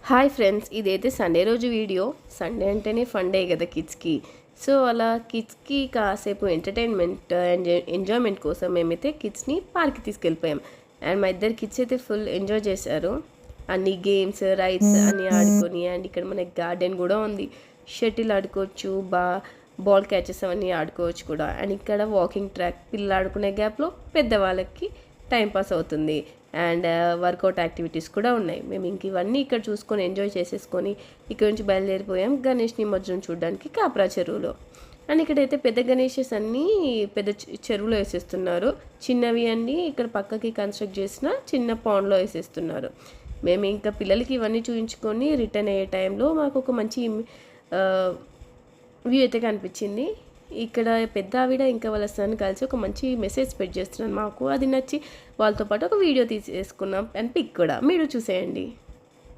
Hi friends, ఇదైతే Sunday రోజు video. Sunday అంటేనే ఫన్ డే కదా కిడ్స్కి. సో అలా కిడ్స్కి కాసేపు ఎంటర్టైన్మెంట్ ఎంజాయ్మెంట్ కోసం మేమైతే కిడ్స్ని పార్క్కి తీసుకెళ్ళిపోయాం. అండ్ మా ఇద్దరు కిడ్స్ అయితే ఫుల్ ఎంజాయ్ చేశారు. అన్ని గేమ్స్ రైడ్స్ అన్నీ ఆడుకొని, అండ్ ఇక్కడ మనకి గార్డెన్ కూడా ఉంది. షటిల్ ఆడుకోవచ్చు, బాల్ క్యాచెస్ అవన్నీ ఆడుకోవచ్చు కూడా. అండ్ ఇక్కడ వాకింగ్ ట్రాక్, పిల్లలు ఆడుకునే గ్యాప్లో పెద్దవాళ్ళకి టైంపాస్ అవుతుంది. అండ్ వర్కౌట్ యాక్టివిటీస్ కూడా ఉన్నాయి. మేము ఇంక ఇవన్నీ ఇక్కడ చూసుకొని ఎంజాయ్ చేసేసుకొని ఇక్కడ నుంచి బయలుదేరిపోయాం గణేష్ నిమజ్జనం చూడడానికి కాప్రా చెరువులో. అండ్ ఇక్కడైతే పెద్ద గణేషెస్ అన్నీ పెద్ద చెరువులో వేసేస్తున్నారు. చిన్నవి అన్నీ ఇక్కడ పక్కకి కన్స్ట్రక్ట్ చేసిన చిన్న పాండ్లో వేసేస్తున్నారు. మేము ఇంకా పిల్లలకి ఇవన్నీ చూపించుకొని రిటర్న్ అయ్యే టైంలో మాకు ఒక మంచి వ్యూ అయితే కనిపించింది. ఇక్కడ పెద్ద ఆవిడ ఇంకా వాళ్ళ సన్ కలిసి ఒక మంచి మెసేజ్ స్ప్రెడ్ చేస్తున్నాను. మాకు అది నచ్చి వాళ్ళతో పాటు ఒక వీడియో తీసేసుకున్నాం అండ్ పిక్ కూడా మీరు చూసేయండి.